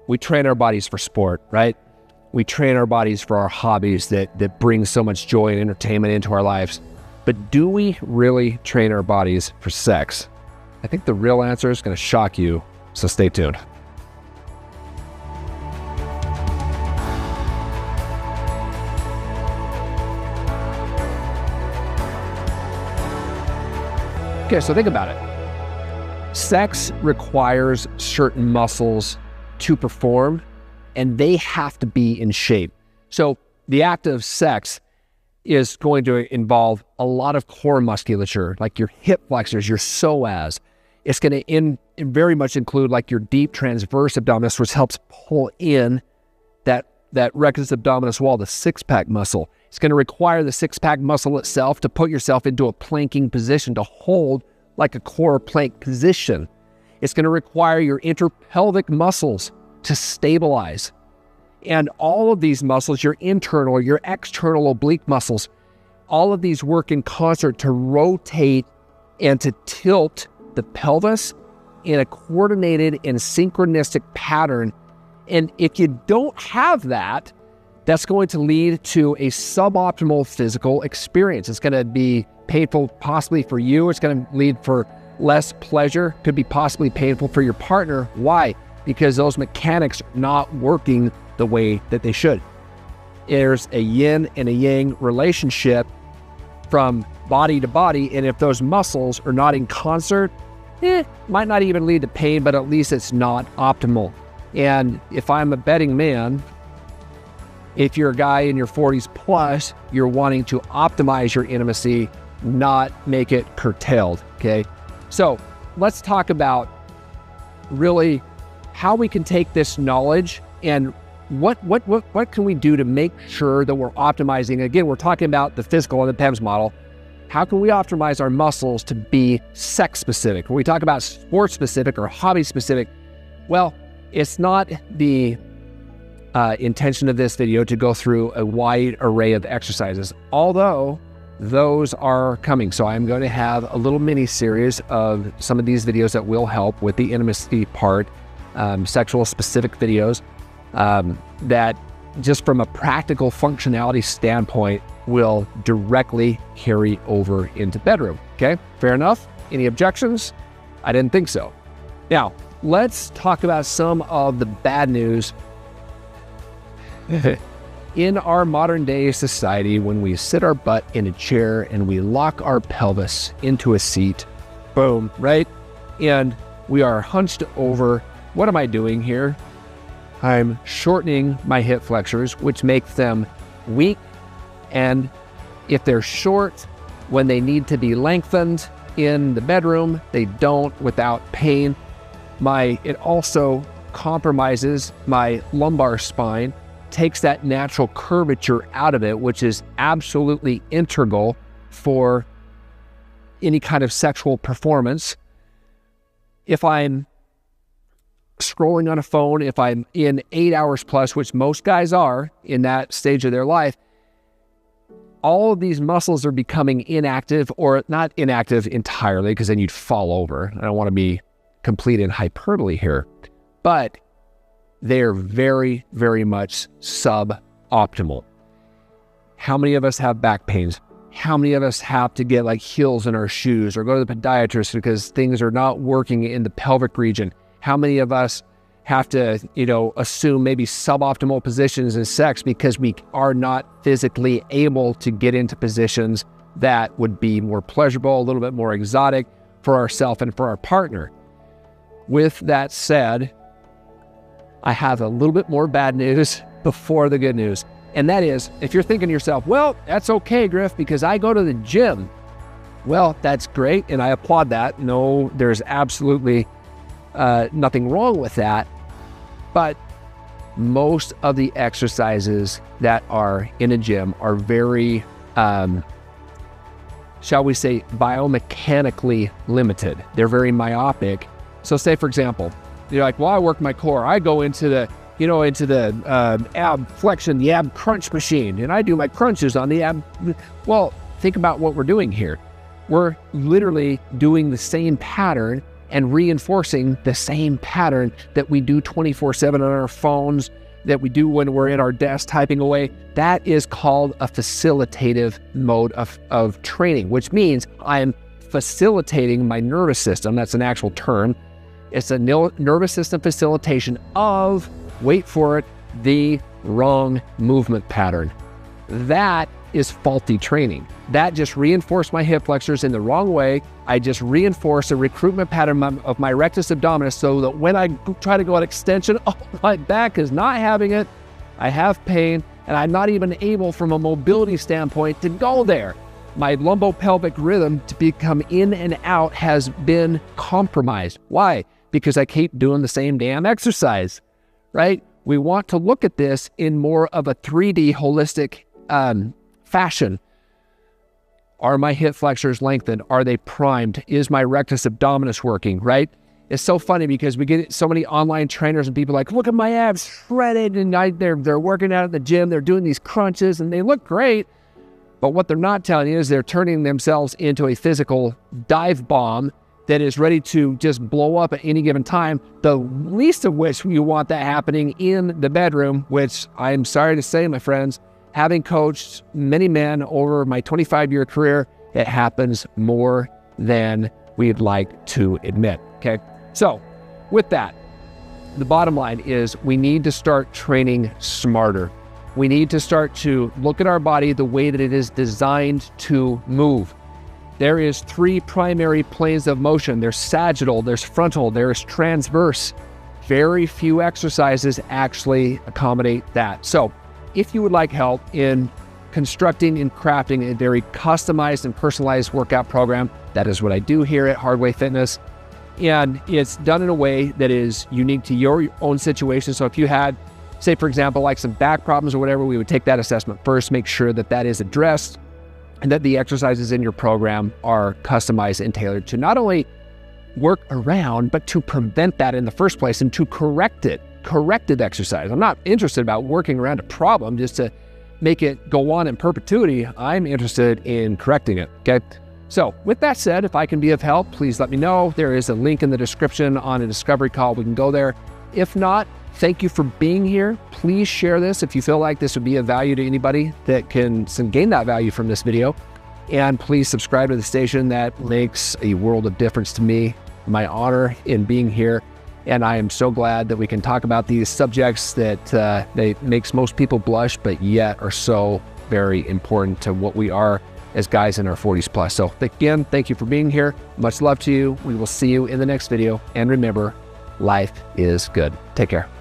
we train our bodies for sport, right? We train our bodies for our hobbies that bring so much joy and entertainment into our lives. But do we really train our bodies for sex? I think the real answer is going to shock you, so stay tuned. Okay, so think about it. Sex requires certain muscles to perform, and they have to be in shape. So the act of sex is going to involve a lot of core musculature, like your hip flexors, your psoas. It's going to very much include like your deep transverse abdominis, which helps pull in that rectus abdominis wall, the six-pack muscle. It's going to require the six-pack muscle itself to put yourself into a planking position, to hold like a core plank position. It's going to require your interpelvic muscles to stabilize. And all of these muscles, your internal, your external oblique muscles, all of these work in concert to rotate and to tilt the pelvis in a coordinated and synchronistic pattern. And if you don't have that, that's going to lead to a suboptimal physical experience. It's going to be painful possibly for you. It's going to lead for less pleasure. Could be possibly painful for your partner. Why? Because those mechanics are not working the way that they should. There's a yin and a yang relationship from body to body, and if those muscles are not in concert, might not even lead to pain, but at least it's not optimal. And if I'm a betting man, if you're a guy in your 40s plus, you're wanting to optimize your intimacy, not make it curtailed, okay? So let's talk about really how we can take this knowledge and what can we do to make sure that we're optimizing. Again, we're talking about the physical and the PEMS model. How can we optimize our muscles to be sex specific? When we talk about sports specific or hobby specific, well, it's not the intention of this video to go through a wide array of exercises, although those are coming. So I'm going to have a little mini series of some of these videos that will help with the intimacy part, sexual specific videos that just from a practical functionality standpoint will directly carry over into bedroom. Okay, fair enough? Any objections? I didn't think so. Now, let's talk about some of the bad news in our modern day society. When we sit our butt in a chair and we lock our pelvis into a seat, boom, right? And we are hunched over. What am I doing here? I'm shortening my hip flexors, which makes them weak. And if they're short, when they need to be lengthened in the bedroom, they don't without pain. It also compromises my lumbar spine, takes that natural curvature out of it, which is absolutely integral for any kind of sexual performance. If I'm scrolling on a phone, if I'm in 8 hours plus, which most guys are in that stage of their life, all of these muscles are becoming inactive, or not inactive entirely, because then you'd fall over. I don't want to be complete in hyperbole here, but they're very, very much suboptimal. How many of us have back pains? How many of us have to get like heels in our shoes or go to the podiatrist because things are not working in the pelvic region? How many of us have to, assume maybe suboptimal positions in sex because we are not physically able to get into positions that would be more pleasurable, a little bit more exotic for ourselves and for our partner? With that said, I have a little bit more bad news before the good news. And that is, if you're thinking to yourself, well, that's okay, Griff, because I go to the gym. Well, that's great, and I applaud that. No, there's absolutely nothing wrong with that. But most of the exercises that are in a gym are very, shall we say, biomechanically limited. They're very myopic. So say, for example, you're like, well, I work my core. I go into the ab flexion, the ab crunch machine, and I do my crunches on the ab. Well, think about what we're doing here. We're literally doing the same pattern and reinforcing the same pattern that we do 24/7 on our phones, that we do when we're at our desk typing away. That is called a facilitative mode of training, which means I'm facilitating my nervous system. That's an actual term. It's a nervous system facilitation of, wait for it, the wrong movement pattern. That is faulty training. That just reinforced my hip flexors in the wrong way. I just reinforced a recruitment pattern of my rectus abdominis so that when I try to go at extension, oh, my back is not having it. I have pain, and I'm not even able from a mobility standpoint to go there. My lumbopelvic rhythm to become in and out has been compromised. Why? Because I keep doing the same damn exercise, right? We want to look at this in more of a 3D holistic fashion. Are my hip flexors lengthened? Are they primed? Is my rectus abdominis working, right? It's so funny because we get so many online trainers and people like, look at my abs shredded, and they're working out at the gym, they're doing these crunches and they look great. But what they're not telling you is they're turning themselves into a physical dive bomb that is ready to just blow up at any given time, the least of which you want that happening in the bedroom, which I'm sorry to say, my friends, having coached many men over my 25-year career, it happens more than we'd like to admit, okay? So with that, the bottom line is we need to start training smarter. We need to start to look at our body the way that it is designed to move. There is 3 primary planes of motion. There's sagittal, there's frontal, there's transverse. Very few exercises actually accommodate that. So if you would like help in constructing and crafting a very customized and personalized workout program, that is what I do here at Hardway Fitness. And it's done in a way that is unique to your own situation. So if you had, say for example, like some back problems or whatever, we would take that assessment first, make sure that that is addressed, and that the exercises in your program are customized and tailored to not only work around, but to prevent that in the first place and to correct it. Corrective exercise. I'm not interested about working around a problem just to make it go on in perpetuity. I'm interested in correcting it, okay? So with that said, if I can be of help, please let me know. There is a link in the description on a discovery call. We can go there. If not, thank you for being here. Please share this if you feel like this would be of value to anybody that can gain that value from this video. And please subscribe to the station. That makes a world of difference to me. My honor in being here. And I am so glad that we can talk about these subjects that makes most people blush, but yet are so very important to what we are as guys in our 40s plus. So again, thank you for being here. Much love to you. We will see you in the next video. And remember, life is good. Take care.